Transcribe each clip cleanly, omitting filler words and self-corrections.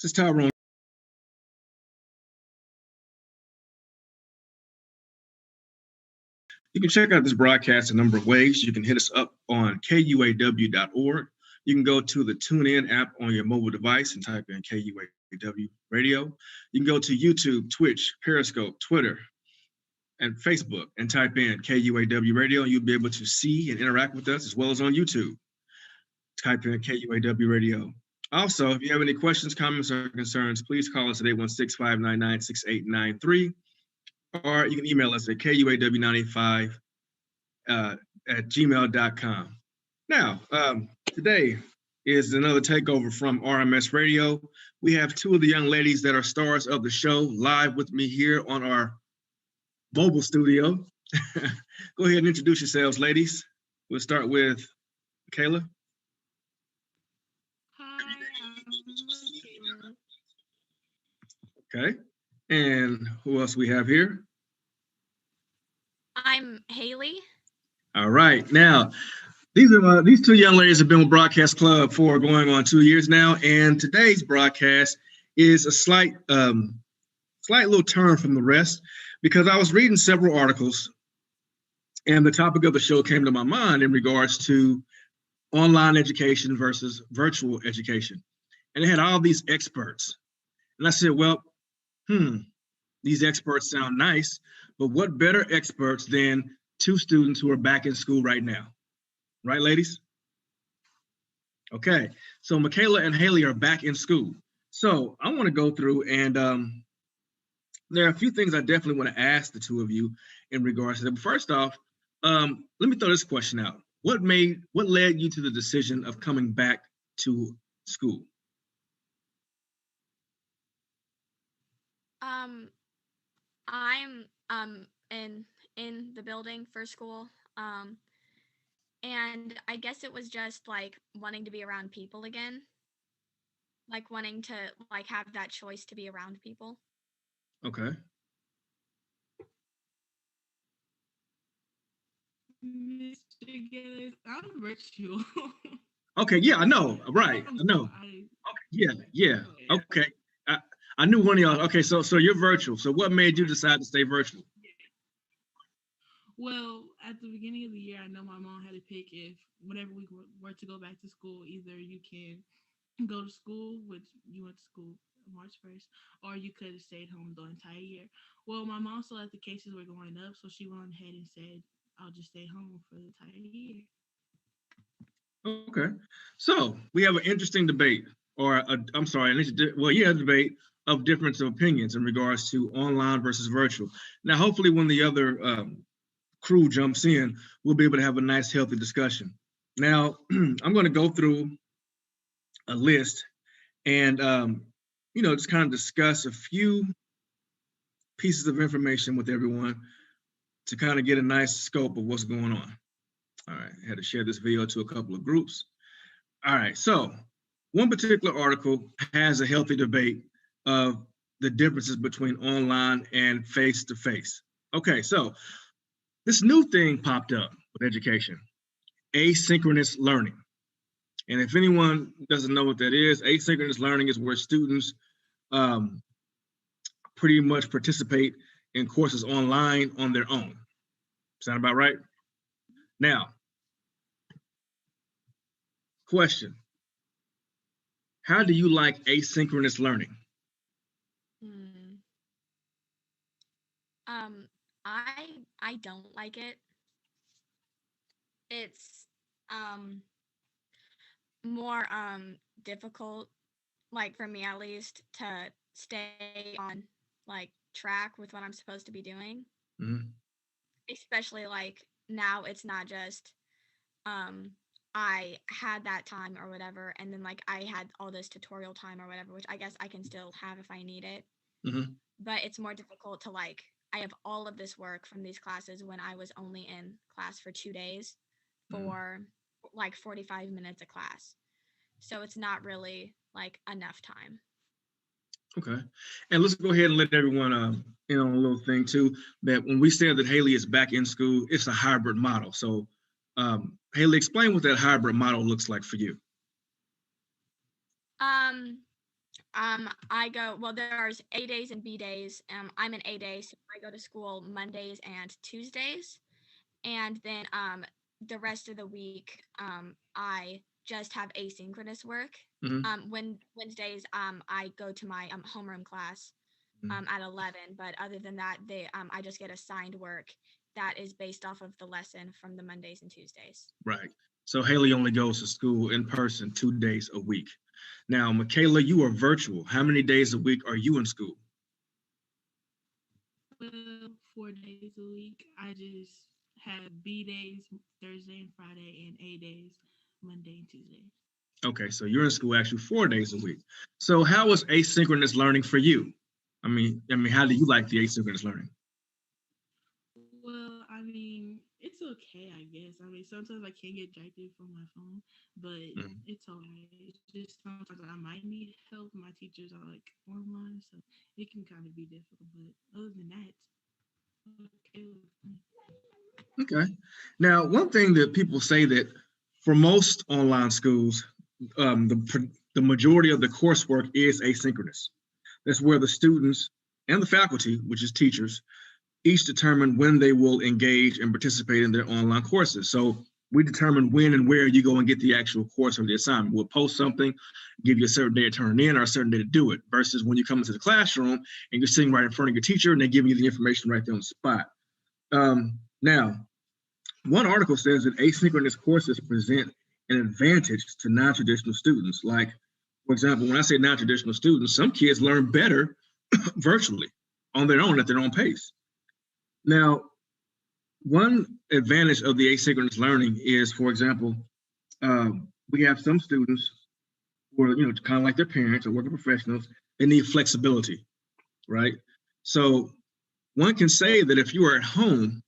This is Tyrone. You can check out this broadcast a number of ways. You can hit us up on KUAW.org. You can go to the TuneIn app on your mobile device and type in KUAW Radio. You can go to YouTube, Twitch, Periscope, Twitter, and Facebook and type in KUAW Radio, and you'll be able to see and interact with us, as well as on YouTube. Type in KUAW Radio. Also, if you have any questions, comments, or concerns, please call us at 816-599-6893, or you can email us at KUAW95 at gmail.com. Now, today is another takeover from RMS Radio. We have two of the young ladies that are stars of the show live with me here on our mobile studio. Go ahead and introduce yourselves, ladies. We'll start with Kayla. Okay, and who else we have here? I'm Haley. All right, now these two young ladies have been with Broadcast Club for going on 2 years now, and today's broadcast is a slight little turn from the rest, because I was reading several articles, and the topic of the show came to my mind in regards to online education versus virtual education, and it had all these experts, and I said, well, these experts sound nice, but what better experts than two students who are back in school right now? Right, ladies? Okay, so Michaela and Haley are back in school. So I want to go through, and there are a few things I definitely want to ask the two of you in regards to that. But first off, let me throw this question out. What led you to the decision of coming back to school? I'm in the building for school, and I guess it was just like wanting to be around people again, like wanting to like have that choice to be around people. Okay. Mr. Gillis, I'm virtual. Okay, yeah, I know, right, I know. Okay, yeah, okay. I knew one of y'all. Okay, so you're virtual. So what made you decide to stay virtual? Well, at the beginning of the year, I know my mom had to pick if whenever we were to go back to school, either you can go to school, which you went to school March 1st, or you could have stayed home the entire year. Well, my mom saw that the cases were going up, so she went ahead and said, I'll just stay home for the entire year. Okay, so we have an interesting debate, or a debate of difference of opinions in regards to online versus virtual. Now, hopefully when the other crew jumps in, we'll be able to have a nice, healthy discussion. Now, I'm going to go through a list and, just kind of discuss a few pieces of information with everyone to kind of get a nice scope of what's going on. All right, I had to share this video to a couple of groups. All right, so one particular article has a healthy debate of the differences between online and face-to-face. Okay, so this new thing popped up with education, asynchronous learning. And if anyone doesn't know what that is, asynchronous learning is where students pretty much participate in courses online on their own. Sound about right? Now, question. How do you like asynchronous learning? I don't like it. It's more difficult, like for me at least, to stay on like track with what I'm supposed to be doing. Mm-hmm. Especially like now it's not just I had that time or whatever, and then like I had all this tutorial time or whatever, which I guess I can still have if I need it. Mm-hmm. But it's more difficult to like, I have all of this work from these classes when I was only in class for 2 days for like 45 minutes a class. So it's not really like enough time. Okay. And let's go ahead and let everyone in on a little thing too, that when we said that Haley is back in school, it's a hybrid model. So Haley, explain what that hybrid model looks like for you. There's A days and B days. I'm an A day, so I go to school Mondays and Tuesdays. And then the rest of the week, I just have asynchronous work. Mhm. When Wednesdays, I go to my homeroom class Mhm. at 11. But other than that, I just get assigned work that is based off of the lesson from the Mondays and Tuesdays. Right. So Haley only goes to school in person 2 days a week. Now, Michaela, you are virtual. How many days a week are you in school? Well, 4 days a week. I just have B days Thursday and Friday, and A days Monday and Tuesday. Okay, so you're in school actually 4 days a week. So how was asynchronous learning for you? How do you like the asynchronous learning? Well, I mean, it's okay, I guess. I mean, sometimes I can get distracted from my phone, but Mhm. it's alright. It's just sometimes I might need help. My teachers are like online, so it can kind of be difficult. But other than that, okay with me. Okay. Now, one thing that people say that for most online schools, the majority of the coursework is asynchronous. That's where the students and the faculty, which is teachers, each determine when they will engage and participate in their online courses. So we determine when and where you go and get the actual course or the assignment. We'll post something, give you a certain day to turn it in or a certain day to do it, versus when you come into the classroom and you're sitting right in front of your teacher and they give you the information right there on the spot. Now, one article says that asynchronous courses present an advantage to non-traditional students. Like, for example, when I say non-traditional students, some kids learn better virtually on their own at their own pace. Now, one advantage of the asynchronous learning is, for example, we have some students who are, kind of like their parents or working professionals. They need flexibility, right? So one can say that if you are at home,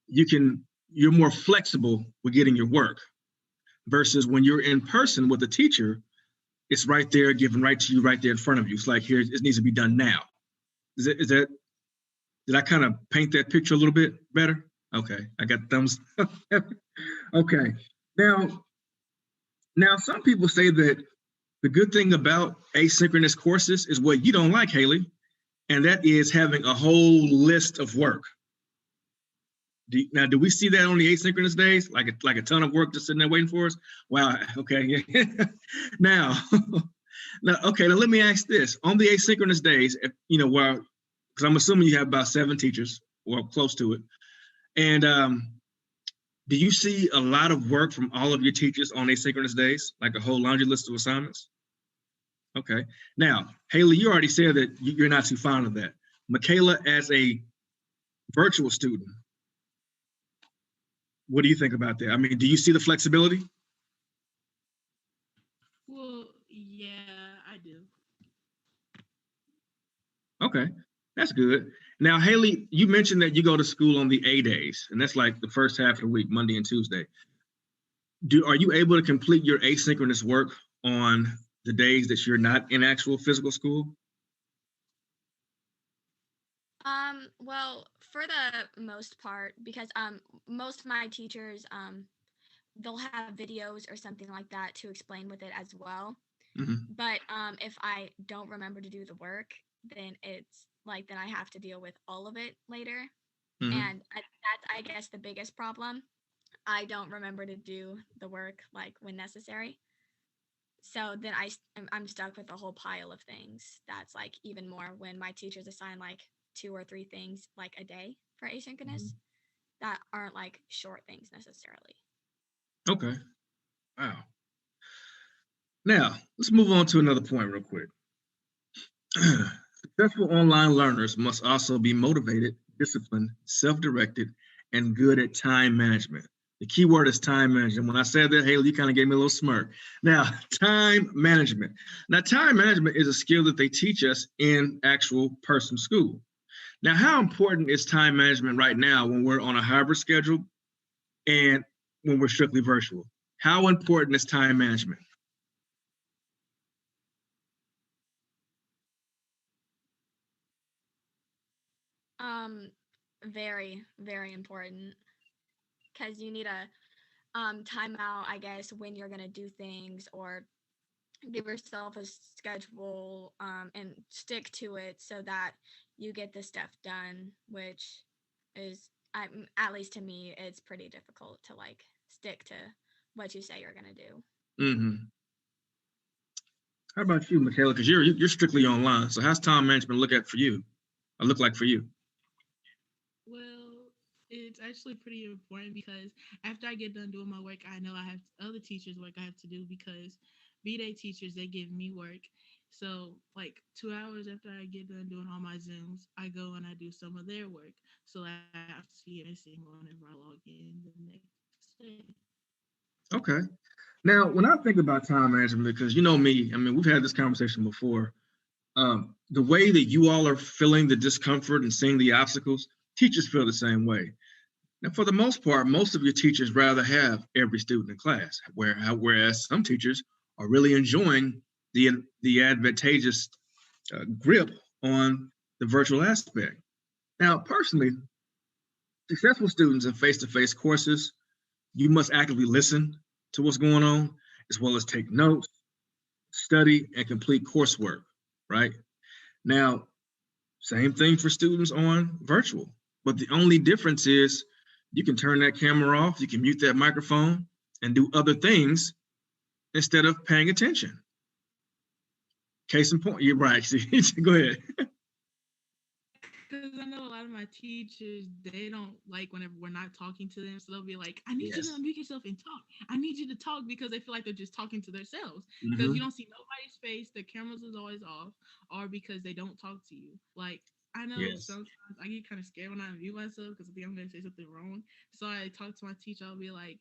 you're more flexible with getting your work versus when you're in person with a teacher, it's right there, given right to you, right there in front of you. It's like, here, it needs to be done now. Did I kind of paint that picture a little bit better? Okay, I got thumbs. Okay. Now, some people say that the good thing about asynchronous courses is what you don't like, Haley, and that is having a whole list of work. Do we see that on the asynchronous days? Like a ton of work just sitting there waiting for us? Wow. Okay. now, okay. Now let me ask this: on the asynchronous days, because I'm assuming you have about 7 teachers or close to it, and do you see a lot of work from all of your teachers on asynchronous days, like a whole laundry list of assignments? Okay. Now, Haley, you already said that you're not too fond of that. Michaela, as a virtual student, what do you think about that? I mean, do you see the flexibility? Well, yeah, I do. Okay, that's good. Now, Haley, you mentioned that you go to school on the A days, and that's like the first half of the week, Monday and Tuesday. Are you able to complete your asynchronous work on the days that you're not in actual physical school? Well, for the most part, because most of my teachers they'll have videos or something like that to explain with it as well. Mm-hmm. But if I don't remember to do the work, then I have to deal with all of it later. Mm-hmm. And that's, I guess, the biggest problem. I don't remember to do the work like when necessary. So then I'm stuck with a whole pile of things. That's like even more when my teachers assign like 2 or 3 things like a day for Mm-hmm. asynchronous that aren't like short things necessarily. Okay. Wow. Now, let's move on to another point real quick. Successful online learners must also be motivated, disciplined, self-directed, and good at time management. The key word is time management. When I said that, Haley, you kind of gave me a little smirk. Now, time management. Now, time management is a skill that they teach us in actual person school. Now, how important is time management right now when we're on a hybrid schedule and when we're strictly virtual? How important is time management? Um, very, very important because you need a timeout, I guess, when you're gonna do things or give yourself a schedule and stick to it so that you get the stuff done, which is, at least to me, it's pretty difficult to like stick to what you say you're gonna do. Mm-hmm. How about you, Michaela? Because you're strictly online. So how's time management look at for you? Or look like for you? Well, it's actually pretty important because after I get done doing my work, I know I have other teachers' work I have to do because B-Day teachers, they give me work. So, like 2 hours after I get done doing all my Zooms, I go and I do some of their work. So I have to see it missing whenever I log in the next day. Okay. Now, when I think about time management, because you know me, I mean, we've had this conversation before. The way that you all are feeling the discomfort and seeing the obstacles, teachers feel the same way. Now, for the most part, most of your teachers rather have every student in class, whereas some teachers are really enjoying the advantageous grip on the virtual aspect. Now, personally, successful students in face-to-face courses, you must actively listen to what's going on, as well as take notes, study, and complete coursework, right? Now, same thing for students on virtual, but the only difference is you can turn that camera off, you can mute that microphone, and do other things instead of paying attention. Case in point, you're right. Go ahead. Because I know a lot of my teachers, they don't like whenever we're not talking to them. So they'll be like, I need you to Yes. unmute yourself and talk. I need you to talk because they feel like they're just talking to themselves. Because you Mm-hmm. don't see nobody's face, the cameras is always off, or because they don't talk to you. Like, I know Yes. sometimes I get kind of scared when I unmute myself because I think I'm going to say something wrong. So I talk to my teacher, I'll be like,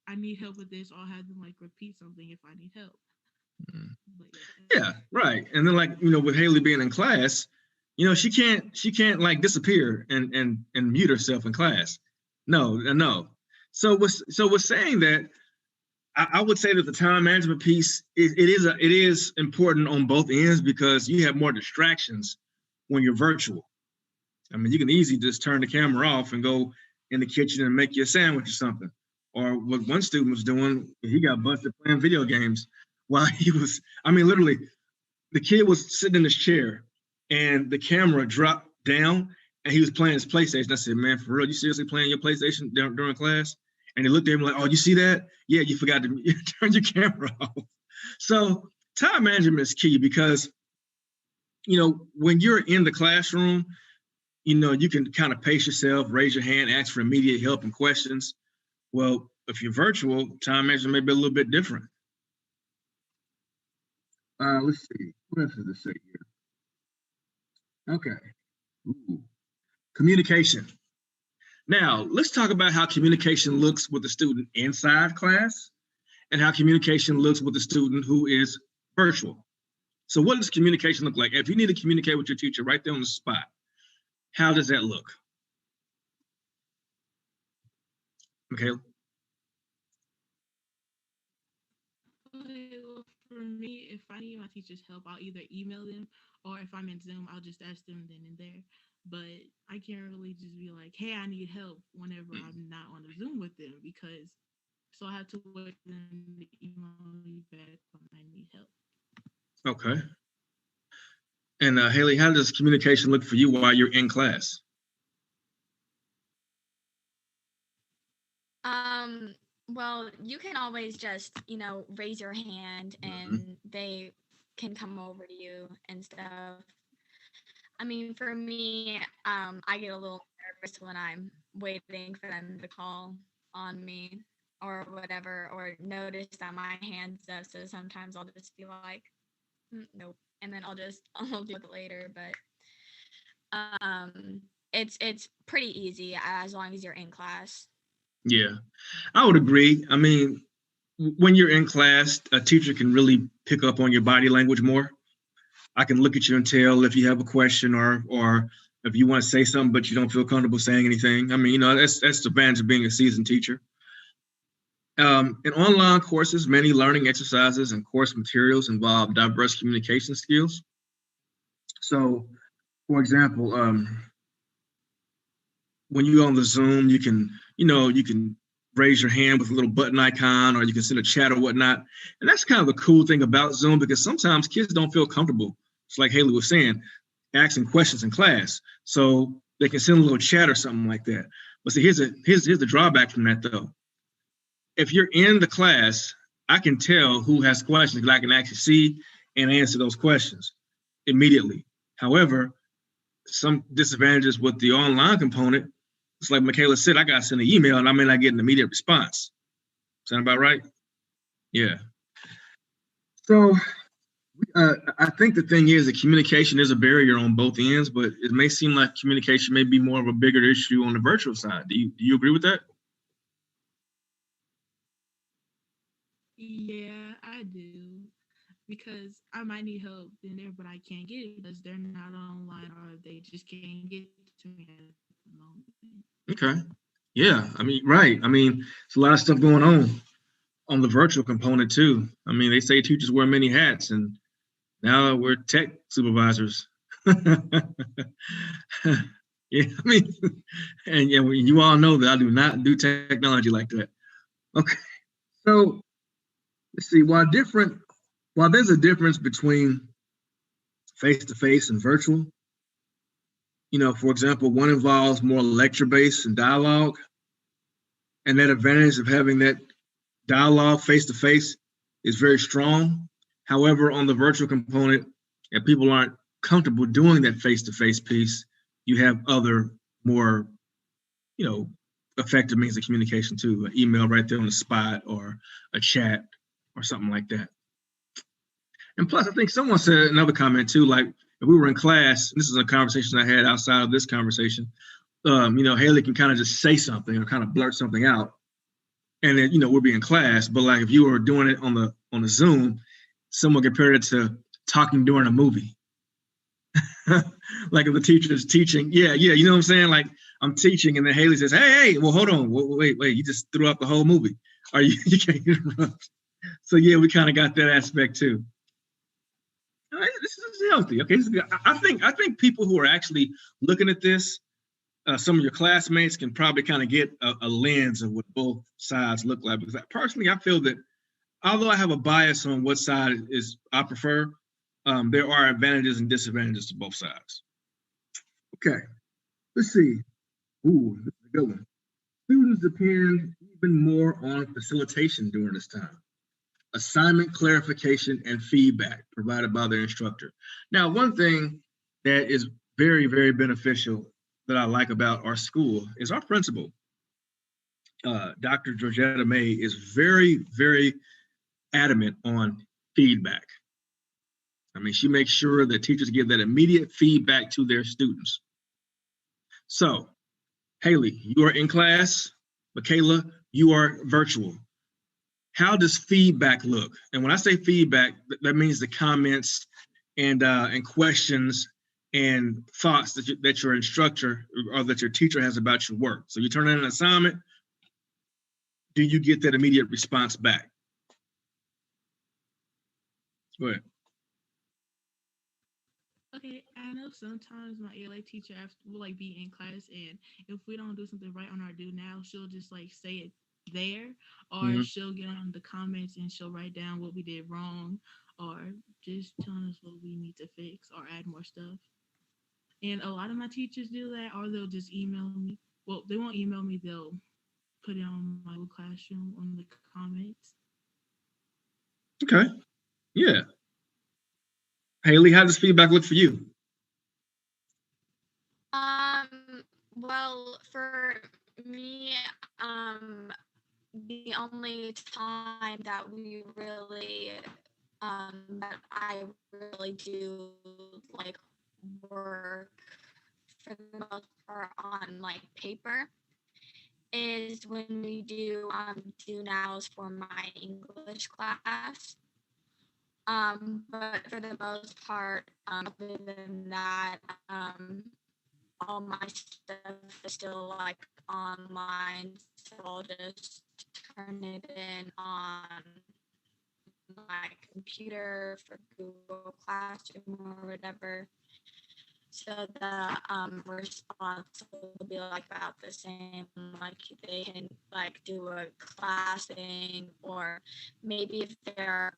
I need help with this, or I'll have them like repeat something if I need help. Mhm. But yeah. Yeah, right. And then like, with Haley being in class, she can't like disappear and mute herself in class. No, no. So we're saying that I would say that the time management piece it is important on both ends because you have more distractions when you're virtual. I mean, you can easily just turn the camera off and go in the kitchen and make you a sandwich or something. Or what one student was doing, he got busted playing video games while he was, I mean, literally, the kid was sitting in his chair and the camera dropped down and he was playing his PlayStation. I said, man, for real, you seriously playing your PlayStation during class? And he looked at him like, oh, you see that? Yeah, you forgot to turn your camera off. So time management is key because, when you're in the classroom, you can kind of pace yourself, raise your hand, ask for immediate help and questions. Well, if you're virtual, time management may be a little bit different. Let's see. What else does it say here? Okay. Ooh. Communication. Now, let's talk about how communication looks with the student inside class and how communication looks with the student who is virtual. So what does communication look like? If you need to communicate with your teacher right there on the spot, how does that look? Michaela? Okay, well, for me, if I need my teacher's help, I'll either email them or if I'm in Zoom, I'll just ask them then and there. But I can't really just be like, hey, I need help whenever I'm not on the Zoom with them because so I have to wait for them to email me back when I need help. Okay. And Haley, how does communication look for you while you're in class? Um, well, you can always just, raise your hand Mhm. and they can come over to you and stuff. I mean, for me, I get a little nervous when I'm waiting for them to call on me or whatever, or notice that my hand's up. So sometimes I'll just be like, nope, and then I'll do it later. But it's pretty easy as long as you're in class. Yeah, I would agree. I mean, when you're in class, a teacher can really pick up on your body language more. I can look at you and tell if you have a question or if you want to say something but you don't feel comfortable saying anything. I mean, that's the advantage of being a seasoned teacher. In online courses, many learning exercises and course materials involve diverse communication skills. So, for example, when you're on the Zoom, you can raise your hand with a little button icon, or you can send a chat or whatnot. And that's kind of the cool thing about Zoom, because sometimes kids don't feel comfortable, just like Haley was saying, asking questions in class. So they can send a little chat or something like that. But see, here's the drawback from that though. If you're in the class, I can tell who has questions because I can actually see and answer those questions immediately. However, some disadvantages with the online component, it's like Michaela said, I got to send an email and I may not get an immediate response. Sound about right? Yeah. So I think the thing is that communication is a barrier on both ends, but it may seem like communication may be more of a bigger issue on the virtual side. Do you agree with that? Yeah, I do. Because I might need help in there, but I can't get it because they're not online or they just can't get to me at the moment. Okay. Yeah. I mean, right. I mean, there's a lot of stuff going on the virtual component too. I mean, they say teachers wear many hats, and now we're tech supervisors. Yeah, I mean, and yeah, you all know that I do not do technology like that. Okay, so let's see. While there's a difference between face-to-face and virtual, for example, one involves more lecture-based and dialogue, and that advantage of having that dialogue face-to-face is very strong. However, on the virtual component, if people aren't comfortable doing that face-to-face piece, you have other more, effective means of communication too, an email right there on the spot or a chat or something like that. And plus, I think someone said another comment too, like if we were in class, this is a conversation I had outside of this conversation, Haley can kind of just say something or kind of blurt something out. And then, we'll be in class, but like if you were doing it on the Zoom, someone compared it to talking during a movie. Like if the teacher is teaching, yeah, you know what I'm saying? Like I'm teaching, and then Haley says, "Hey, well, hold on, wait, you just threw out the whole movie. Are you can't interrupt?" So yeah, we kind of got that aspect too. All right, this is healthy. Okay, this is good. I think people who are actually looking at this, some of your classmates can probably kind of get a lens of what both sides look like. Because personally, I feel that although I have a bias on what side is I prefer, there are advantages and disadvantages to both sides. Okay, let's see. Ooh, this is a good one. Students depend even more on facilitation during this time. Assignment clarification and feedback provided by their instructor. Now, one thing that is very, very beneficial that I like about our school is our principal, Dr. Georgetta May, is very, very adamant on feedback. I mean, she makes sure that teachers give that immediate feedback to their students. So, Haley, you are in class. Michaela, you are virtual. How does feedback look? And when I say feedback, that means the comments and questions and thoughts that your instructor or that your teacher has about your work. So you turn in an assignment, do you get that immediate response back? Go ahead. Okay, I know sometimes my ELA teacher will like be in class, and if we don't do something right on our do now, she'll just like say it there, or she'll get on the comments and she'll write down what we did wrong, or just telling us what we need to fix or add more stuff. And a lot of my teachers do that, or they'll just email me. Well, they won't email me; they'll put it on my Google Classroom on the comments. Okay. Yeah. Haley, how does feedback look for you? Well, for me, the only time that we really that I really do like work for the most part on like paper is when we do nows for my English class. But for the most part, other than that, all my stuff is still like online, so I'll just turn it in on my computer for Google Classroom or whatever. So the response will be like about the same. Like they can like do a class thing, or maybe if they're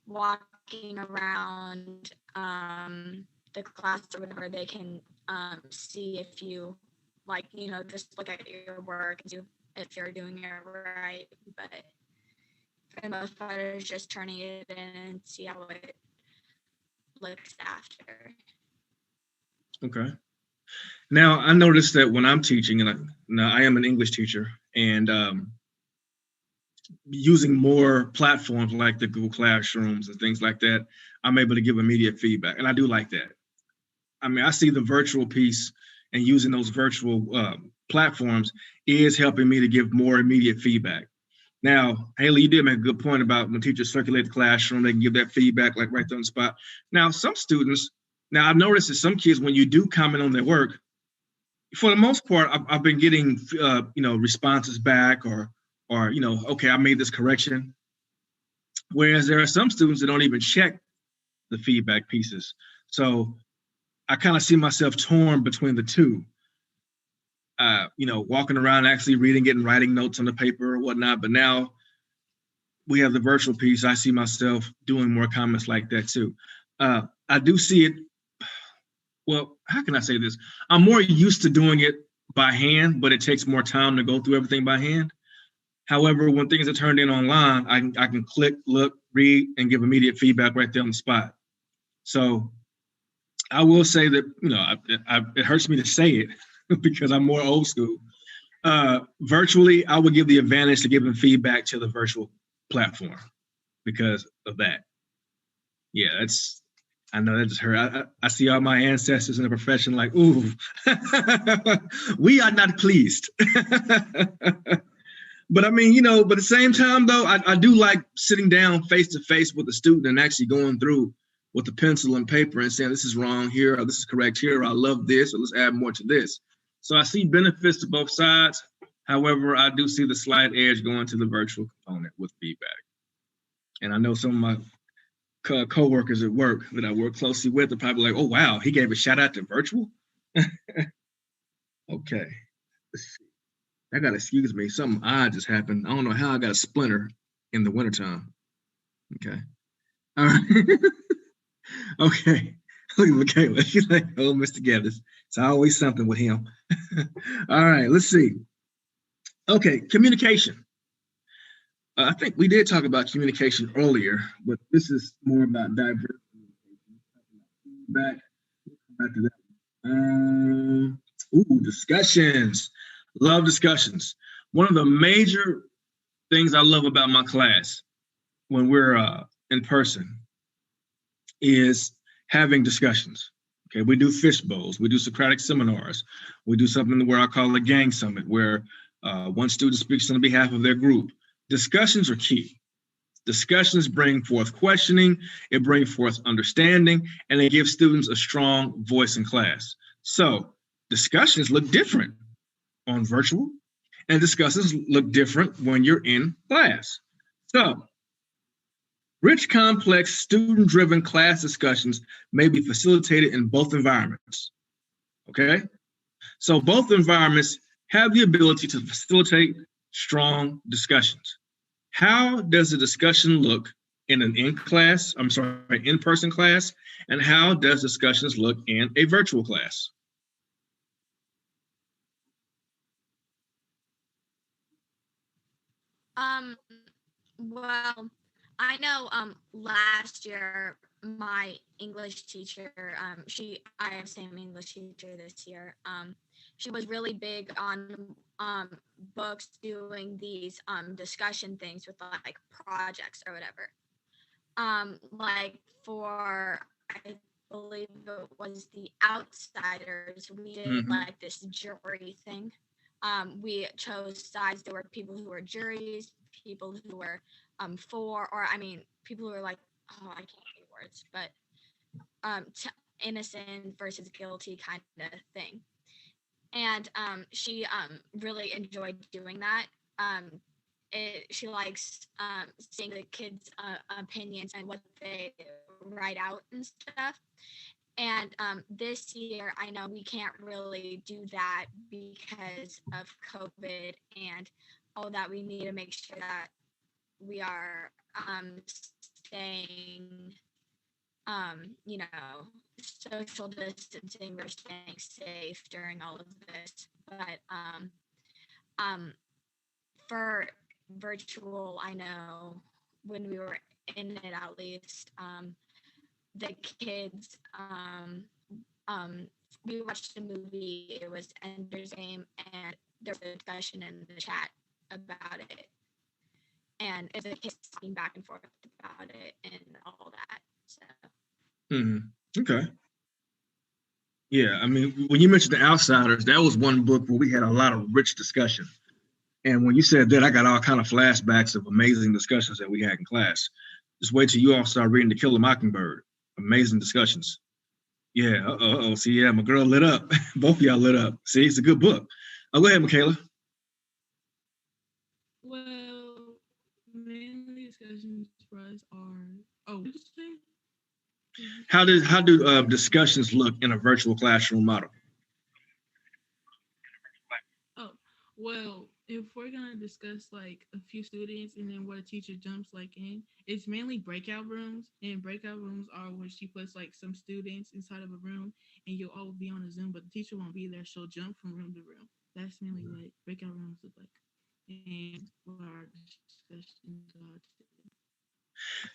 walking around the class or whatever, they can see if you like, just look at your work and see if you're doing it right. But for the most part, it's just turning it in and see how it looks after. Okay. Now, I noticed that when I'm teaching, and I am an English teacher, and using more platforms like the Google Classrooms and things like that, I'm able to give immediate feedback. And I do like that. I mean, I see the virtual piece and using those virtual platforms is helping me to give more immediate feedback. Now, Haley, you did make a good point about when teachers circulate the classroom, they can give that feedback like right there on the spot. Now, some students, I've noticed that some kids, when you do comment on their work, for the most part, I've been getting, responses back or, okay, I made this correction. Whereas there are some students that don't even check the feedback pieces. So I kind of see myself torn between the two. Walking around actually reading it and writing notes on the paper or whatnot. But now we have the virtual piece. I see myself doing more comments like that too. I do see it. Well, how can I say this? I'm more used to doing it by hand, but it takes more time to go through everything by hand. However, when things are turned in online, I can click, look, read, and give immediate feedback right there on the spot. So I will say that, it hurts me to say it because I'm more old school. Virtually, I would give the advantage to giving feedback to the virtual platform because of that. Yeah, I know that just hurt. I see all my ancestors in the profession like, ooh, we are not pleased. But I mean, but at the same time, though, I do like sitting down face to face with the student and actually going through with the pencil and paper and saying, this is wrong here, or this is correct here, or I love this, or let's add more to this. So I see benefits to both sides. However, I do see the slight edge going to the virtual component with feedback. And I know some of my co-workers at work that I work closely with are probably like, oh, wow, he gave a shout out to virtual? Okay. Let's see. I got to excuse me. Something odd just happened. I don't know how I got a splinter in the wintertime. Okay. All right. Okay. Look at Michaela. She's like, oh, Mr. Gathers. It's always something with him. All right. Let's see. Okay. Communication. I think we did talk about communication earlier, but this is more about diverse communication. Back to that. Discussions. Love discussions. One of the major things I love about my class when we're in person is having discussions. Okay, we do fish bowls, we do Socratic seminars, we do something where I call a gang summit, where one student speaks on behalf of their group. Discussions are key. Discussions bring forth questioning, it brings forth understanding, and it gives students a strong voice in class. So discussions look different on virtual, and discussions look different when you're in class. So rich, complex, student-driven class discussions may be facilitated in both environments, okay? So both environments have the ability to facilitate strong discussions. How does a discussion look in an in-person class, and how does discussions look in a virtual class? Well, I know last year my English teacher, I have the same English teacher this year. She was really big on books, doing these discussion things with like projects or whatever. Like for, I believe it was The Outsiders, we did like this jury thing. We chose sides. There were people who were juries, people who were for, or I mean, people who were like, oh, I can't say words, but innocent versus guilty kind of thing. And she really enjoyed doing that. She likes seeing the kids' opinions and what they write out and stuff. And this year, I know we can't really do that because of COVID and all that. We need to make sure that we are staying, you know, social distancing. We're staying safe during all of this. But for virtual, I know when we were in it, at least, the kids, we watched a movie. It was Ender's Game, and there was a discussion in the chat about it, and it's the kids talking back and forth about it and all that. So. Okay. Yeah, I mean, when you mentioned The Outsiders, that was one book where we had a lot of rich discussion. And when you said that, I got all kind of flashbacks of amazing discussions that we had in class. Just wait till you all start reading To Kill a Mockingbird. Amazing discussions. Yeah, see, yeah, my girl lit up. Both of y'all lit up. See, it's a good book. Oh, go ahead, Michaela. Well, mainly discussions for us are, How do discussions look in a virtual classroom model? Oh, well, if we're gonna discuss like a few students and then what a teacher jumps like in, it's mainly breakout rooms. And breakout rooms are where she puts like some students inside of a room and you'll all be on a Zoom, but the teacher won't be there. She'll jump from room to room. That's mainly what breakout rooms look like. And what our discussions are.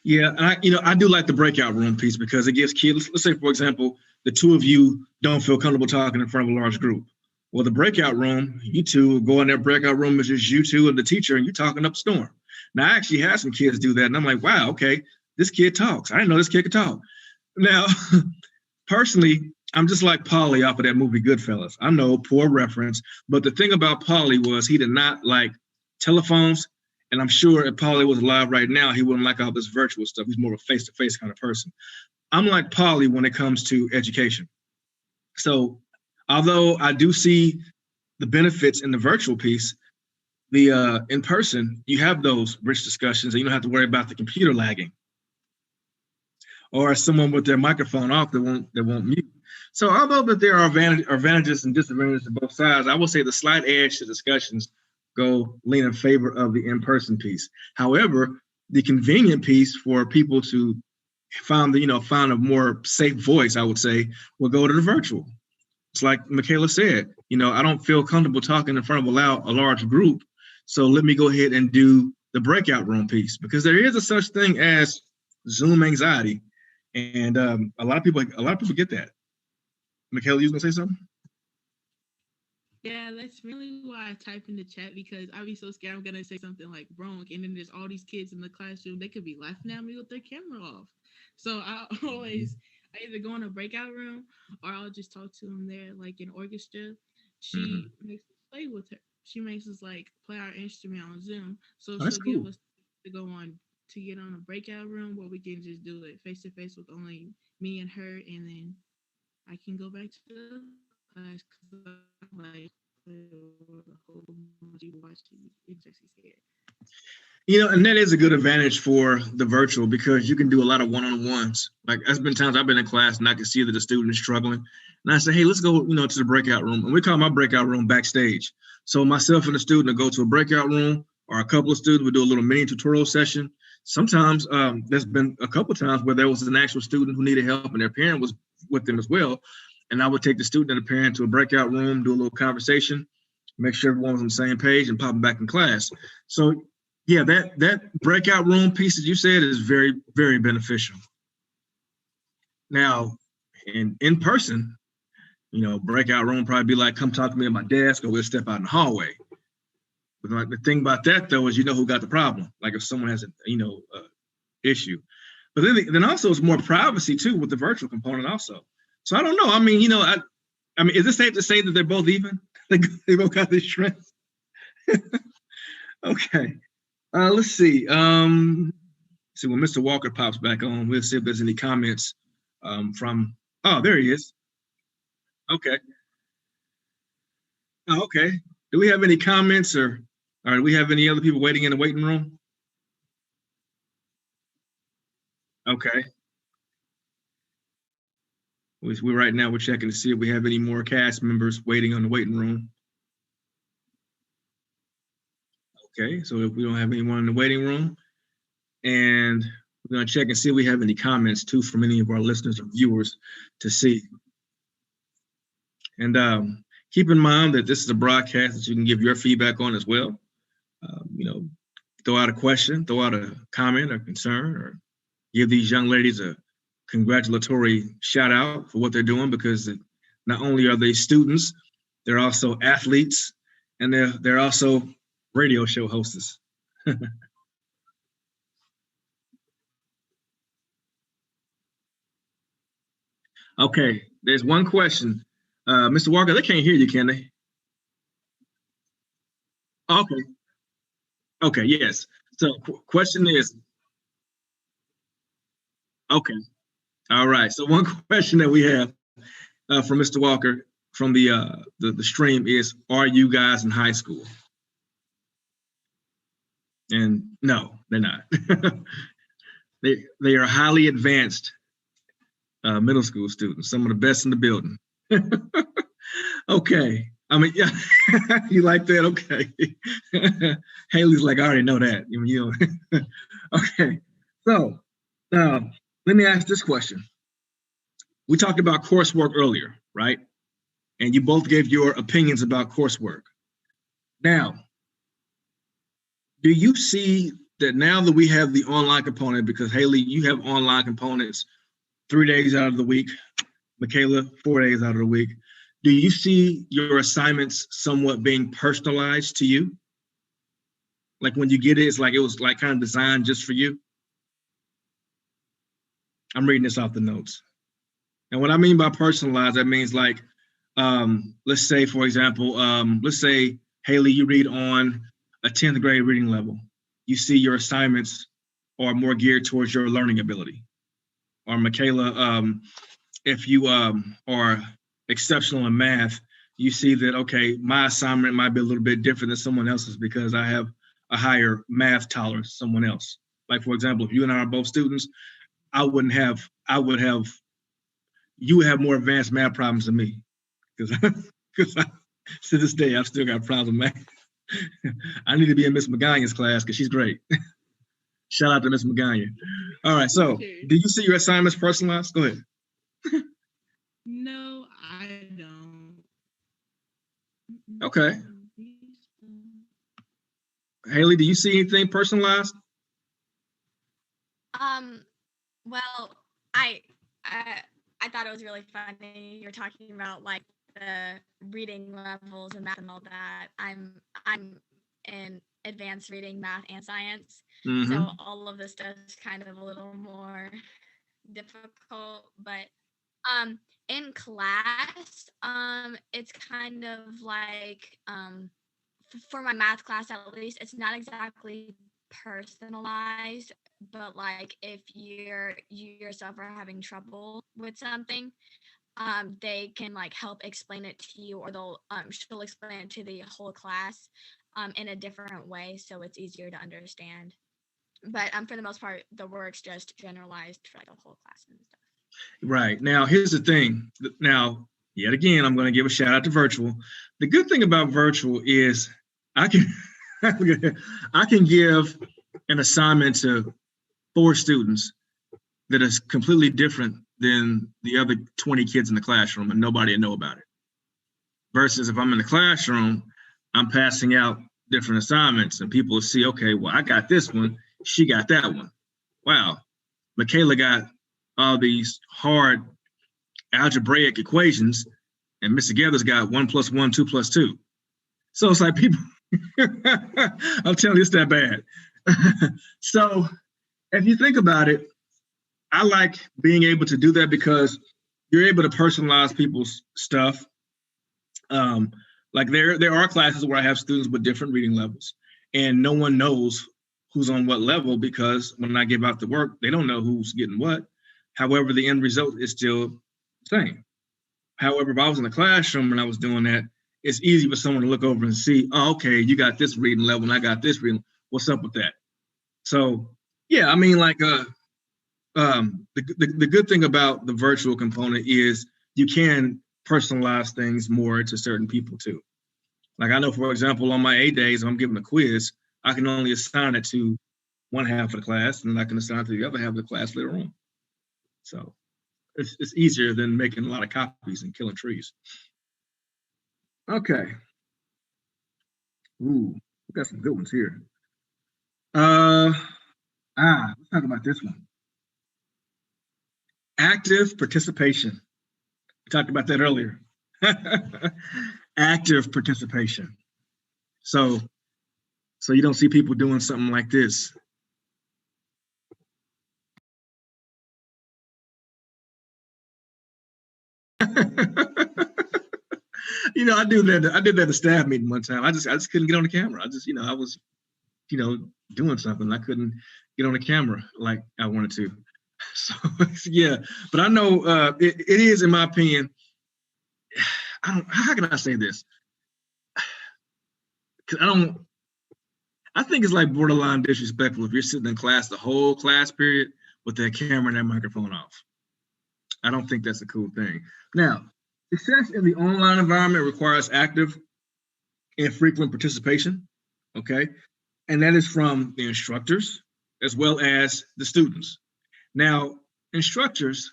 Yeah, and I do like the breakout room piece because it gives kids, let's say, for example, the two of you don't feel comfortable talking in front of a large group. Well, the breakout room, you two go in that breakout room, it's just you two and the teacher, and you're talking up a storm. Now, I actually had some kids do that, and I'm like, wow, okay, this kid talks. I didn't know this kid could talk. Now, personally, I'm just like Polly off of that movie Goodfellas. I know, poor reference, but the thing about Polly was he did not like telephones. And I'm sure if Polly was alive right now, he wouldn't like all this virtual stuff. He's more of a face-to-face kind of person. I'm like Polly when it comes to education. So although I do see the benefits in the virtual piece, the in person, you have those rich discussions and you don't have to worry about the computer lagging or someone with their microphone off that won't mute. So although that there are advantages and disadvantages to both sides, I will say the slight edge to discussions lean in favor of the in-person piece. However, the convenient piece for people to find a more safe voice, I would say, will go to the virtual. It's like Michaela said, I don't feel comfortable talking in front of a large group, so let me go ahead and do the breakout room piece because there is a such thing as Zoom anxiety, and a lot of people get that. Michaela, you was gonna say something? Yeah, that's really why I type in the chat because I'd be so scared I'm gonna say something like wrong, and then there's all these kids in the classroom. They could be laughing at me with their camera off. So I either go in a breakout room or I'll just talk to them there, like in orchestra. She makes us play with her. She makes us like play our instrument on Zoom. So she'll give us to go on to get on a breakout room where we can just do it face to face with only me and her, and then I can go back to the class because I'm like the whole movie watching. It's just scared. And that is a good advantage for the virtual because you can do a lot of one-on-ones. Like there's been times I've been in class and I can see that the student is struggling. And I say, hey, let's go, to the breakout room. And we call my breakout room backstage. So myself and the student will go to a breakout room or a couple of students will do a little mini tutorial session. Sometimes there's been a couple of times where there was an actual student who needed help and their parent was with them as well. And I would take the student and the parent to a breakout room, do a little conversation, make sure everyone was on the same page and pop them back in class. So yeah, that breakout room piece that you said is very, very beneficial. Now, in person, breakout room probably be like, come talk to me at my desk or we'll step out in the hallway. But like, the thing about that though is who got the problem. Like if someone has issue. But then also it's more privacy too with the virtual component also. So I don't know. I mean, is it safe to say that they're both even? They both got this strength. Okay. Let's see. When Mr. Walker pops back on, we'll see if there's any comments from. Oh, there he is. Okay. Oh, okay. Do we have any comments or do we have any other people waiting in the waiting room? Okay. We right now we're checking to see if we have any more cast members waiting on the waiting room. Okay, so if we don't have anyone in the waiting room, and we're going to check and see if we have any comments too from any of our listeners or viewers to see. And keep in mind that this is a broadcast that you can give your feedback on as well. You know, throw out a question, throw out a comment or concern, or give these young ladies a congratulatory shout out for what they're doing, because not only are they students, they're also athletes, and they're also radio show hosts. Okay, there's one question. Mr. Walker, they can't hear you, can they? Okay, okay, yes. So question is, okay, all right. So one question that we have from Mr. Walker from the stream is, are you guys in high school? And no, they're not. They are highly advanced middle school students, some of the best in the building. Okay. I mean, yeah, you like that? Okay. Haley's like, I already know that. You know. Okay. So let me ask this question. We talked about coursework earlier, right? And you both gave your opinions about coursework. Now, do you see that now that we have the online component, because Haley, you have online components 3 days out of the week, Michaela, 4 days out of the week. Do you see your assignments somewhat being personalized to you? Like when you get it, it's like it was like kind of designed just for you? I'm reading this off the notes. And what I mean by personalized, that means like, let's say, for example, let's say, Haley, you read on a 10th grade reading level. You see your assignments are more geared towards your learning ability. Or Michaela, if you are exceptional in math, you see that, okay, my assignment might be a little bit different than someone else's because I have a higher math tolerance than someone else. Like, for example, if you and I are both students, you would have more advanced math problems than me, because to this day, I've still got problems with math. I need to be in Miss McGanion's class because she's great. Shout out to Miss McGanion. All right, so do you see your assignments personalized? Go ahead. No, I don't. Okay. Haley, do you see anything personalized? Well, I thought it was really funny. You're talking about like the reading levels and math and all that. I'm in advanced reading, math, and science. Mm-hmm. So all of this stuff is kind of a little more difficult. But in class, it's kind of like for my math class at least, it's not exactly personalized, but like if you yourself are having trouble with something, they can like help explain it to you, or she'll explain it to the whole class in a different way, so it's easier to understand. But for the most part, the work's just generalized for like the whole class and stuff. Right. Now, here's the thing. Now, yet again, I'm going to give a shout out to virtual. The good thing about virtual is I can give an assignment to 4 students that is completely different than the other 20 kids in the classroom, and nobody will know about it. Versus if I'm in the classroom, I'm passing out different assignments, and people will see, okay, well, I got this one, she got that one. Wow, Michaela got all these hard algebraic equations, and Mr. Gathers got 1 + 1, 2 + 2. So it's like people, I'm telling you, it's that bad. So if you think about it, I like being able to do that because you're able to personalize people's stuff. Like there are classes where I have students with different reading levels, and no one knows who's on what level, because when I give out the work, they don't know who's getting what. However, the end result is still the same. However, if I was in the classroom and I was doing that, it's easy for someone to look over and see, oh, okay, you got this reading level and I got this reading. What's up with that? So, yeah, I mean, like, the good thing about the virtual component is you can personalize things more to certain people too. Like I know, for example, on my A days, if I'm giving a quiz, I can only assign it to one half of the class, and I can assign it to the other half of the class later on. So it's easier than making a lot of copies and killing trees. Okay. Ooh, we got some good ones here. Let's talk about this one. Active participation. We talked about that earlier. Active participation. So you don't see people doing something like this. You know, I did that at a staff meeting one time. I just couldn't get on the camera. I was, doing something. I couldn't get on the camera like I wanted to. So yeah, but I know it is, in my opinion. How can I say this? Because I think it's like borderline disrespectful if you're sitting in class the whole class period with that camera and that microphone off. I don't think that's a cool thing. Now, success in the online environment requires active and frequent participation, okay? And that is from the instructors as well as the students. Now, instructors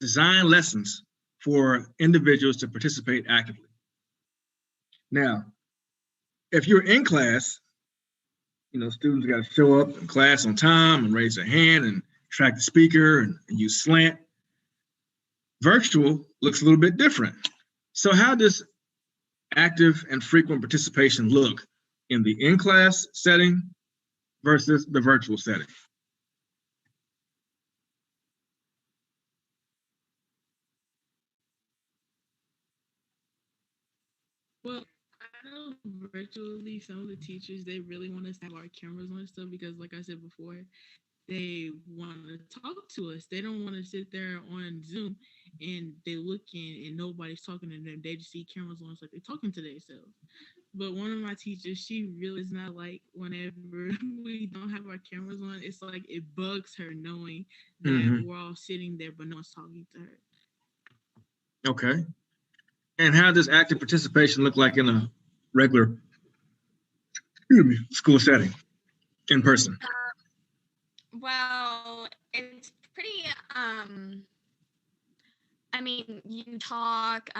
design lessons for individuals to participate actively. Now, if you're in class, students got to show up in class on time and raise their hand and track the speaker and use slant. Virtual looks a little bit different. So how does active and frequent participation look in the in-class setting versus the virtual setting? Well, I know virtually some of the teachers, they really want us to have our cameras on and stuff because, like I said before, they want to talk to us. They don't want to sit there on Zoom and they looking and nobody's talking to them. They just see cameras on, it's like they're talking to themselves. But one of my teachers, she really is not like whenever we don't have our cameras on, it's like it bugs her knowing that we're all sitting there but no one's talking to her. Okay. And how does active participation look like in a regular school setting, in person? Well, it's pretty, you talk,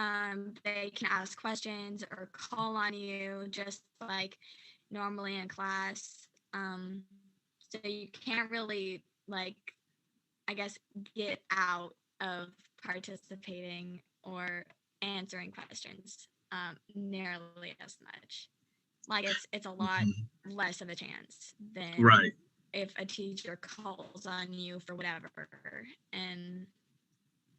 they can ask questions or call on you just like normally in class. So you can't really, get out of participating or answering questions nearly as much. Like it's a lot less of a chance than Right. if a teacher calls on you for whatever, and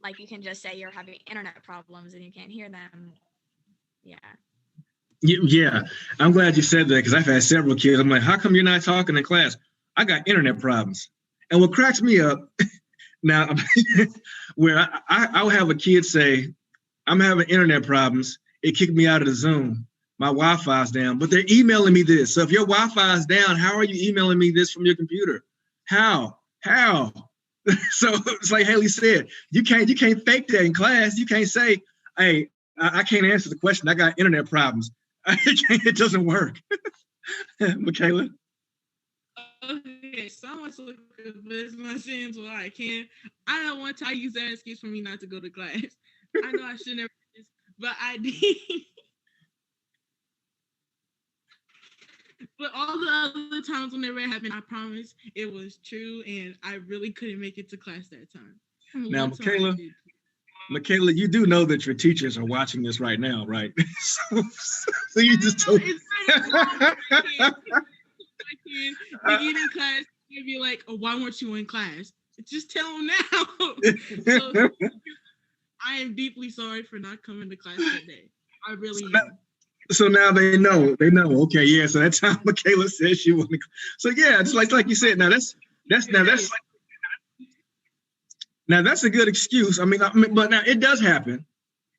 like you can just say you're having internet problems and you can't hear them. Yeah, I'm glad you said that because I've had several kids. I'm like, how come you're not talking in class? I got internet problems. And what cracks me up now, where I'll have a kid say, I'm having internet problems. It kicked me out of the Zoom. My Wi-Fi's down, but they're emailing me this. So if your Wi-Fi is down, how are you emailing me this from your computer? How? So it's like Haley said, you can't fake that in class. You can't say, hey, I can't answer the question. I got internet problems. It doesn't work. Michaela? Okay, so I'm also my sins while I can. I don't want to use that excuse for me not to go to class. I know I should never do this, but I did. But all the other times whenever it happened, I promise it was true, and I really couldn't make it to class that time. Now, Michaela, you do know that your teachers are watching this right now, right? so you just told me. Beginning class, you'd be like, oh, why weren't you in class? Just tell them now. So, I am deeply sorry for not coming to class that day. I really am. So now they know. Okay, yeah. So that time Michaela says she wouldn't. So yeah, it's like you said. Now that's a good excuse. But now it does happen.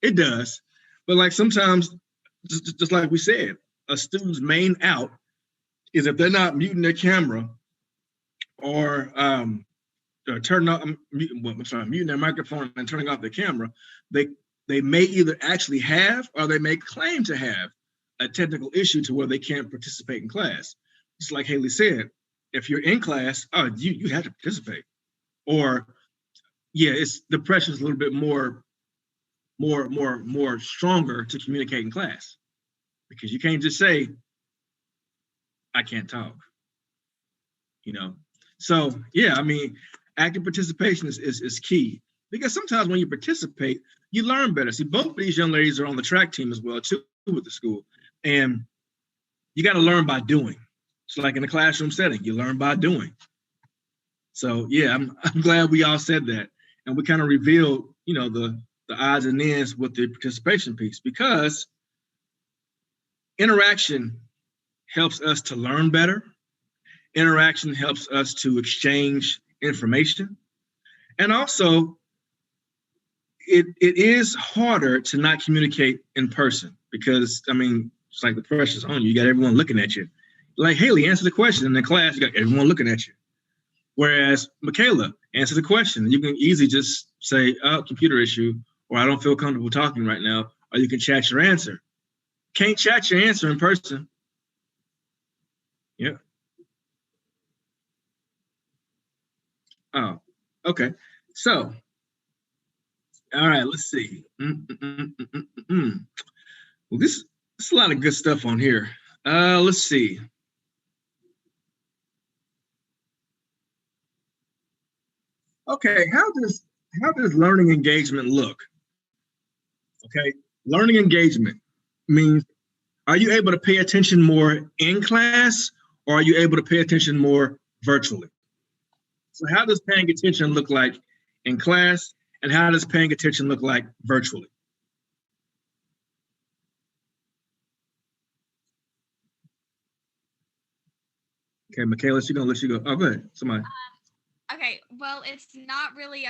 It does. But like sometimes, just like we said, a student's main out is if they're not muting their camera or muting their microphone and turning off their camera, they they may either actually have or they may claim to have a technical issue to where they can't participate in class. Just like Haley said, if you're in class, oh, you have to participate. Or yeah, it's the pressure is a little bit more stronger to communicate in class, because you can't just say, I can't talk, you know? So yeah, I mean, active participation is key, because sometimes when you participate, you learn better. See, both of these young ladies are on the track team as well too with the school, and you got to learn by doing. It's like in a classroom setting, you learn by doing. So yeah, I'm glad we all said that, and we kind of revealed, you know, the odds and ends with the participation piece, because interaction helps us to learn better. Interaction helps us to exchange information, and also it is harder to not communicate in person, because I mean, it's like the pressure's on you. You got everyone looking at you. Like, Haley, answer the question. In the class, you got everyone looking at you. Whereas Michaela, answer the question. You can easily just say, oh, computer issue, or I don't feel comfortable talking right now, or you can chat your answer. Can't chat your answer in person. Yeah. Oh, okay. So, all right, let's see. Well, this is a lot of good stuff on here. Let's see. Okay, how does learning engagement look? Okay, learning engagement means, are you able to pay attention more in class, or are you able to pay attention more virtually? So how does paying attention look like in class, and how does paying attention look like virtually? Okay, Michaela, she's gonna let you go. Oh, go ahead, somebody. Okay, well, it's not really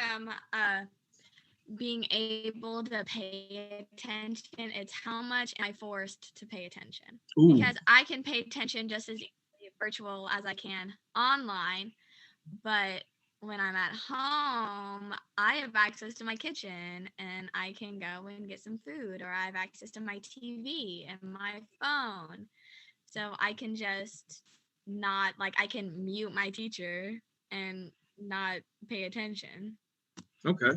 being able to pay attention. It's how much am I forced to pay attention? Ooh. Because I can pay attention just as easily virtual as I can online, but when I'm at home, I have access to my kitchen and I can go and get some food, or I have access to my TV and my phone. So I can just not, like, I can mute my teacher and not pay attention. Okay.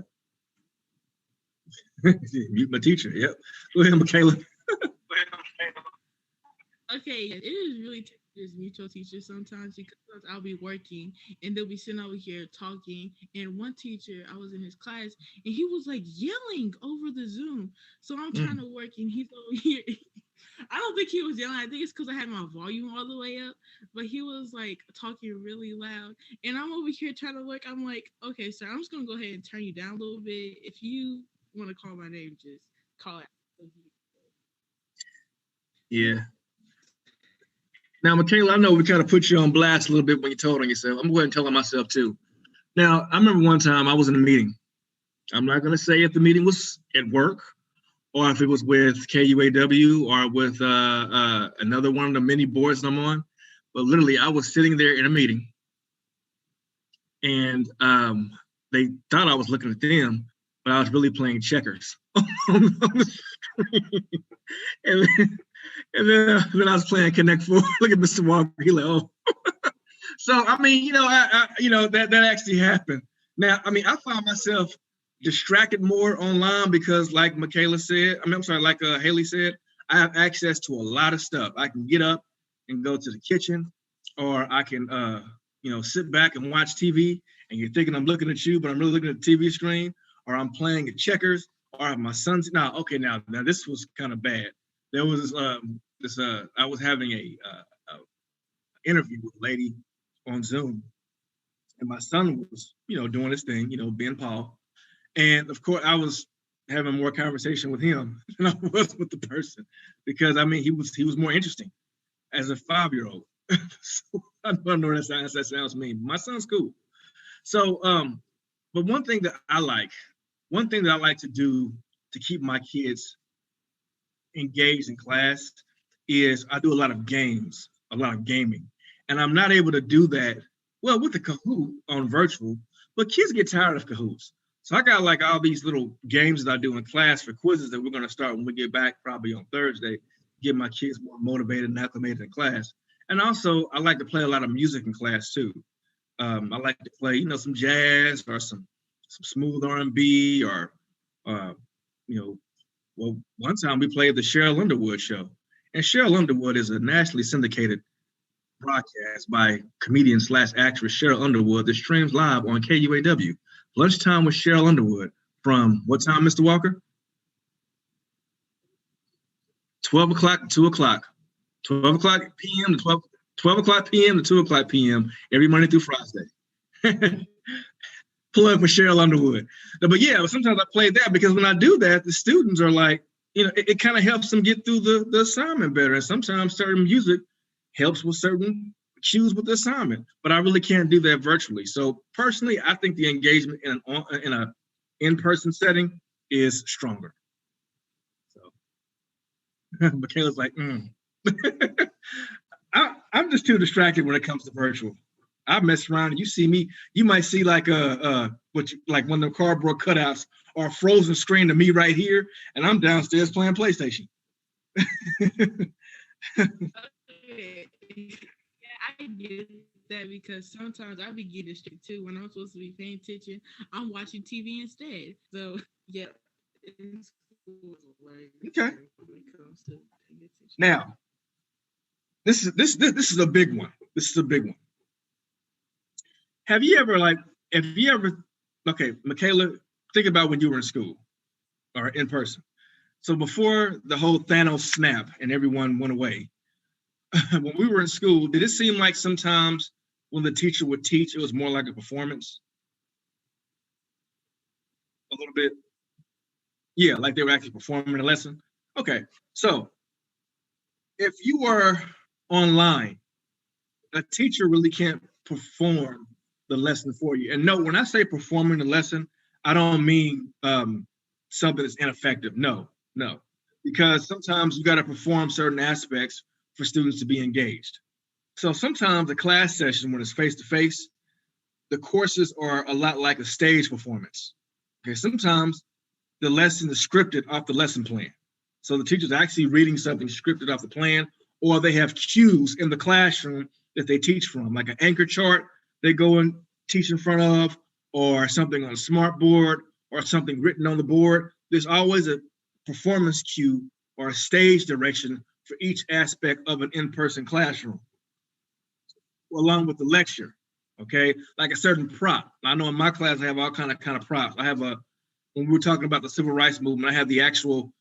Mute my teacher. Yep. Go ahead, Michaela. Okay, it is really tough as mutual teachers sometimes, because I'll be working and they'll be sitting over here talking. And one teacher, I was in his class and he was like yelling over the Zoom. So I'm trying to work and he's over here. I don't think he was yelling. I think it's because I had my volume all the way up, but he was like talking really loud. And I'm over here trying to work. I'm like, okay, sir, I'm just going to go ahead and turn you down a little bit. If you want to call my name, just call it. Yeah. Now, Michaela, I know we kind of put you on blast a little bit when you told on yourself. I'm going to go ahead and tell on myself too. Now, I remember one time I was in a meeting. I'm not going to say if the meeting was at work or if it was with KUAW or with another one of the many boards I'm on. But literally, I was sitting there in a meeting, and they thought I was looking at them, but I was really playing checkers on the screen. And then I was playing Connect Four. Look at Mr. Walker. He like, oh. So I mean, you know, that actually happened. Now, I mean, I found myself distracted more online because, like Michaela said, like Haley said, I have access to a lot of stuff. I can get up and go to the kitchen, or I can, sit back and watch TV. And you're thinking I'm looking at you, but I'm really looking at the TV screen, or I'm playing at checkers, or my son's. Now this was kind of bad. There was I was having a interview with a lady on Zoom, and my son was, doing his thing, being Paul. And of course, I was having more conversation with him than I was with the person, because I mean, he was more interesting as a 5-year-old. So I don't know that sounds mean. My son's cool. So, but one thing that I like to do to keep my kids engaged in class is I do a lot of games, a lot of gaming. And I'm not able to do that, well, with the Kahoot on virtual, but kids get tired of Kahoots. So I got like all these little games that I do in class for quizzes that we're going to start when we get back probably on Thursday, get my kids more motivated and acclimated in class. And also I like to play a lot of music in class too. I like to play, you know, some jazz or some smooth R&B or, you know, well, one time we played the Cheryl Underwood show. And Cheryl Underwood is a nationally syndicated broadcast by comedian / actress Cheryl Underwood that streams live on KUAW. Lunchtime with Cheryl Underwood from what time, Mr. Walker? 12 o'clock to 2 o'clock. 12 o'clock p.m. to 12 o'clock p.m. to 2 o'clock p.m. every Monday through Friday. Plug for Cheryl Underwood. But yeah, sometimes I play that because when I do that, the students are like, you know, it kind of helps them get through the assignment better. And sometimes certain music helps with certain cues with the assignment, but I really can't do that virtually. So personally, I think the engagement in an in-person setting is stronger. So Michaela's like, I'm just too distracted when it comes to virtual. I mess around and you see me, you might see like like one of the cardboard cutouts or a frozen screen of me right here, and I'm downstairs playing PlayStation. I get that because sometimes I be getting distracted too when I'm supposed to be paying attention. I'm watching TV instead. So yeah, it's cool. Okay. Now, this is a big one. This is a big one. Have you ever okay, Michaela, think about when you were in school or in person. So before the whole Thanos snap and everyone went away, when we were in school, did it seem like sometimes when the teacher would teach, it was more like a performance? A little bit? Yeah, like they were actually performing a lesson? Okay, so if you were online, a teacher really can't perform the lesson for you. And no, when I say performing the lesson, I don't mean something that's ineffective. No. Because sometimes you got to perform certain aspects for students to be engaged. So sometimes a class session, when it's face-to-face, the courses are a lot like a stage performance. Okay, sometimes the lesson is scripted off the lesson plan. So the teacher's actually reading something scripted off the plan, or they have cues in the classroom that they teach from, like an anchor chart they go and teach in front of, or something on a smart board, or something written on the board. There's always a performance cue or a stage direction for each aspect of an in-person classroom, along with the lecture, okay? Like a certain prop. I know in my class, I have all kind of props. I have when we were talking about the civil rights movement, I have the actual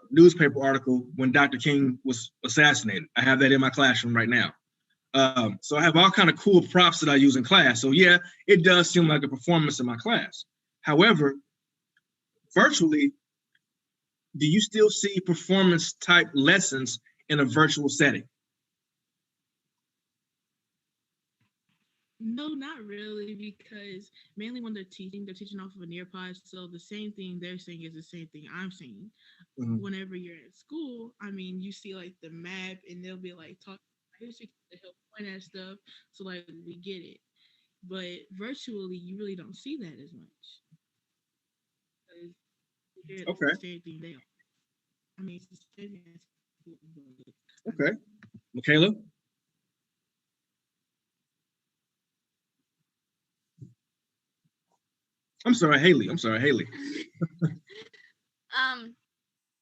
newspaper article when Dr. King was assassinated. I have that in my classroom right now. So I have all kind of cool props that I use in class. So yeah, it does seem like a performance in my class. However, virtually, do you still see performance type lessons in a virtual setting? No, not really, because mainly when they're teaching off of a Nearpod, so the same thing they're saying is the same thing I'm saying. Mm-hmm. Whenever you're at school, I mean, you see like the map and they'll be like talking history to help point at stuff, so like we get it. But virtually, you really don't see that as much. Okay. The same thing they are. I mean, it's the same thing. Okay. Michaela? I'm sorry, Haley.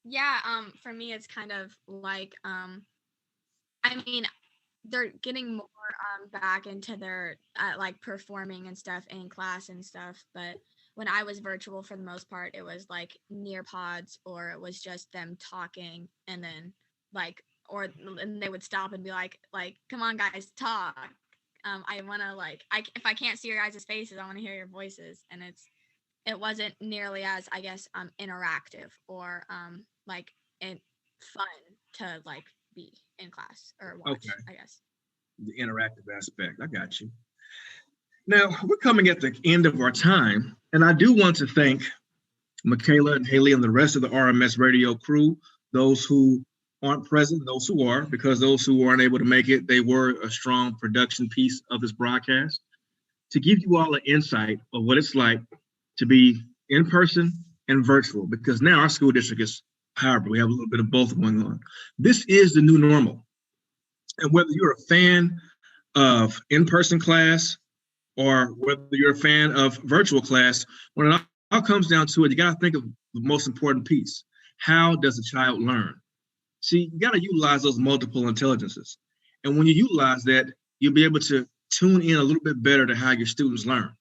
Yeah, for me, it's kind of like, I mean, they're getting more back into their like performing and stuff in class and stuff, but when I was virtual, for the most part, it was like Nearpods, or it was just them talking, and then like, and they would stop and be like, come on guys, talk. I want to if I can't see your guys' faces, I want to hear your voices. And it wasn't nearly as, I guess, interactive or like fun to like be in class or watch, okay. I guess. The interactive aspect. I got you. Now, we're coming at the end of our time, and I do want to thank Michaela and Haley and the rest of the RMS Radio crew, those who aren't present, those who are, because those who weren't able to make it, they were a strong production piece of this broadcast, to give you all an insight of what it's like to be in person and virtual, because now our school district is hybrid. We have a little bit of both going on. This is the new normal. And whether you're a fan of in-person class or whether you're a fan of virtual class, when it all comes down to it, you got to think of the most important piece. How does a child learn? See, you got to utilize those multiple intelligences. And when you utilize that, you'll be able to tune in a little bit better to how your students learn.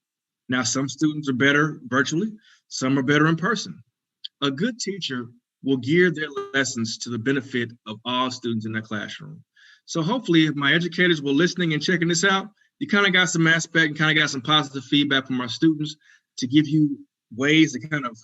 Now, some students are better virtually, some are better in person. A good teacher will gear their lessons to the benefit of all students in their classroom. So hopefully, if my educators were listening and checking this out, you kind of got some aspect and kind of got some positive feedback from our students to give you ways to kind of,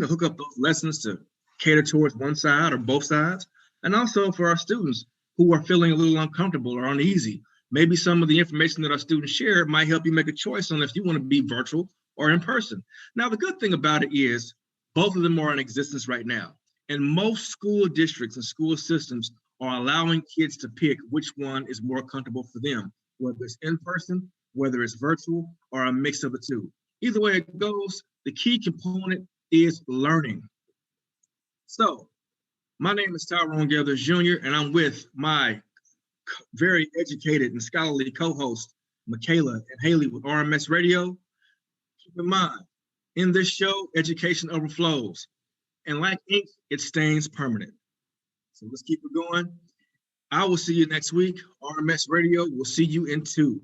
hook up those lessons to cater towards one side or both sides. And also for our students who are feeling a little uncomfortable or uneasy, maybe some of the information that our students share might help you make a choice on if you want to be virtual or in person. Now, the good thing about it is both of them are in existence right now. And most school districts and school systems are allowing kids to pick which one is more comfortable for them, whether it's in person, whether it's virtual, or a mix of the two. Either way it goes, the key component is learning. So, my name is Tyrone Gathers Jr., and I'm with my very educated and scholarly co-host, Michaela and Haley with RMS Radio. Keep in mind, in this show, education overflows. And like ink, it stains permanent. So let's keep it going. I will see you next week. RMS Radio will see you in 2.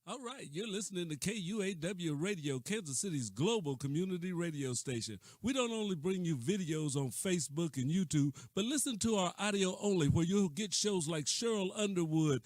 All right, you're listening to KUAW Radio, Kansas City's global community radio station. We don't only bring you videos on Facebook and YouTube, but listen to our audio only, where you'll get shows like Cheryl Underwood